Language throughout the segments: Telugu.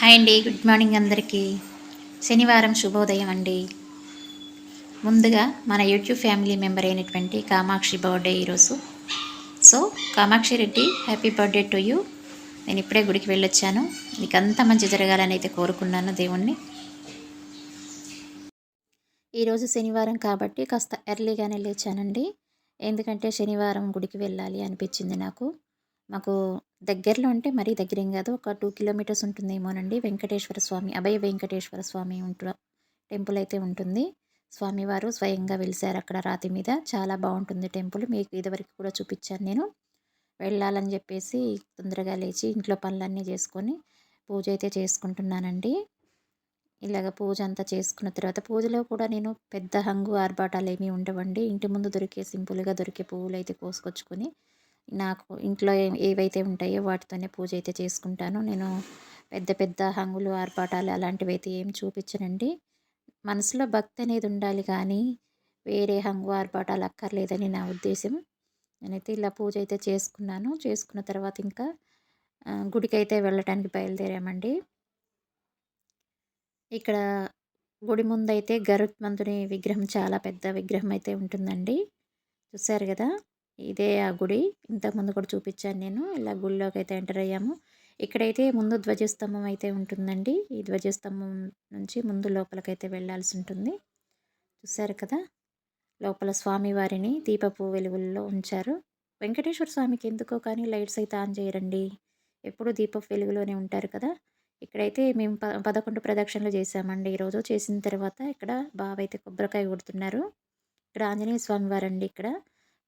హాయ్ అండి, గుడ్ మార్నింగ్ అందరికీ. శనివారం శుభోదయం అండి. ముందుగా మన యూట్యూబ్ ఫ్యామిలీ మెంబర్ అయినటువంటి కామాక్షి బర్త్డే ఈరోజు. So Kamakshi Reddy, happy birthday to you. నేను ఇప్పుడే గుడికి వెళ్ళొచ్చాను. మీకు అంతా మంచి జరగాలని అయితే కోరుకున్నాను దేవుణ్ణి. ఈరోజు శనివారం కాబట్టి కాస్త ఎర్లీగానే లేచానండి. ఎందుకంటే శనివారం గుడికి వెళ్ళాలి అనిపించింది నాకు. మాకు దగ్గరలో అంటే మరీ దగ్గరేం కాదు, ఒక 2 కిలోమీటర్స్ ఉంటుందేమోనండి. వెంకటేశ్వర స్వామి, అభయ వెంకటేశ్వర స్వామి టెంపుల్ అయితే ఉంటుంది. స్వామివారు స్వయంగా వెలిసారు అక్కడ రాతి మీద. చాలా బాగుంటుంది టెంపుల్. మీకు ఇదివరకు కూడా చూపించాను నేను. వెళ్ళాలని చెప్పేసి తొందరగా లేచి ఇంట్లో పనులన్నీ చేసుకొని పూజ అయితే చేసుకుంటున్నానండి. ఇలాగ పూజ అంతా చేసుకున్న తర్వాత పూజలో కూడా నేను పెద్ద హంగు ఆర్భాటాలు ఏమీ ఉండవండి. ఇంటి ముందు దొరికే సింపుల్గా దొరికే పువ్వులు అయితే కోసుకొచ్చుకొని నాకు ఇంట్లో ఏవైతే ఉంటాయో వాటితోనే పూజ అయితే చేసుకుంటాను. నేను పెద్ద పెద్ద హంగులు ఆర్భాటాలు అలాంటివి అయితే ఏం చూపించనండి. మనసులో భక్తి అనేది ఉండాలి కానీ వేరే హంగు ఆర్భాటాలు అక్కర్లేదని నా ఉద్దేశం. నేనైతే ఇలా పూజ అయితే చేసుకున్నాను. చేసుకున్న తర్వాత ఇంకా గుడికైతే వెళ్ళటానికి బయలుదేరామండి. ఇక్కడ గుడి ముందైతే గరుత్మంతుని విగ్రహం, చాలా పెద్ద విగ్రహం అయితే ఉంటుందండి. చూసారు కదా! ఇదే ఆ గుడి. ఇంతకుముందు కూడా చూపించాను నేను. ఇలా గుడిలోకి అయితే ఎంటర్ అయ్యాము. ఇక్కడైతే ముందు ధ్వజస్తంభం అయితే ఉంటుందండి. ఈ ధ్వజస్తంభం నుంచి ముందు లోపలికైతే వెళ్ళాల్సి ఉంటుంది. చూసారు కదా! లోపల స్వామివారిని దీపపు వెలుగుల్లో ఉంచారు. వెంకటేశ్వర స్వామికి ఎందుకో కానీ లైట్స్ అయితే ఆన్ చేయరండి. ఎప్పుడూ దీపపు వెలుగులోనే ఉంటారు కదా! ఇక్కడైతే మేము 11 ప్రదక్షిణలు చేశామండి ఈరోజు. చేసిన తర్వాత ఇక్కడ బావైతే కొబ్బరికాయ కొడుతున్నారు. ఇక్కడ ఆంజనేయ స్వామి వారండి ఇక్కడ.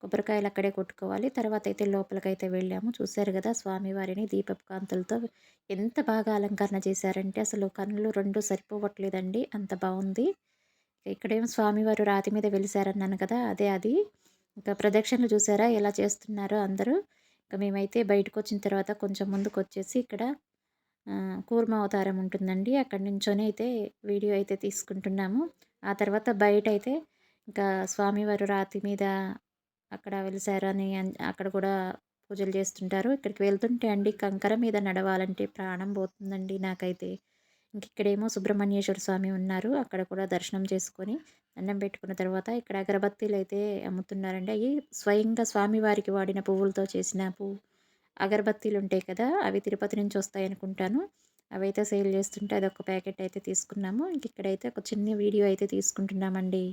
కొబ్బరికాయలు అక్కడే కొట్టుకోవాలి. తర్వాత అయితే లోపలికైతే వెళ్ళాము. చూసారు కదా! స్వామివారిని దీపపు కాంతులతో ఎంత బాగా అలంకరణ చేశారంటే అసలు కన్నులు 2 సరిపోవట్లేదండి. అంత బావుంది. ఇక్కడేమో స్వామివారు రాతి మీద వెలిసారన్నాను కదా! అదే అది. ఇంకా ప్రదక్షిణలు చూసారా ఎలా చేస్తున్నారో అందరూ. ఇంక మేమైతే బయటకొచ్చిన తర్వాత కొంచెం ముందుకొచ్చేసి ఇక్కడ కూర్మ అవతారం ఉంటుందండి. అక్కడి నుంచొని అయితే వీడియో అయితే తీసుకుంటున్నాము. ఆ తర్వాత బయటైతే ఇంకా స్వామివారు రాతి మీద అక్కడ వెలిసారని అక్కడ కూడా పూజలు చేస్తుంటారు. ఇక్కడికి వెళ్తుంటే అండి కంకర మీద నడవాలంటే ప్రాణం పోతుందండి నాకైతే. ఇక్కడేమో సుబ్రహ్మణ్యేశ్వర స్వామి ఉన్నారు. అక్కడ కూడా దర్శనం చేసుకొని దండం పెట్టుకున్న తర్వాత ఇక్కడ అగరబత్తీలైతే అమ్ముతున్నారండి. అయి స్వయంగా స్వామివారికి వాడిన పువ్వులతో చేసిన అగరబత్తీలుంటాయి కదా! అవి తిరుపతి నుంచి వస్తాయనుకుంటాను. అవైతే సేల్ చేస్తుంటే అదొక ప్యాకెట్ అయితే తీసుకున్నాము. ఇక్కడైతే ఒక చిన్న వీడియో అయితే తీసుకుంటున్నామండి.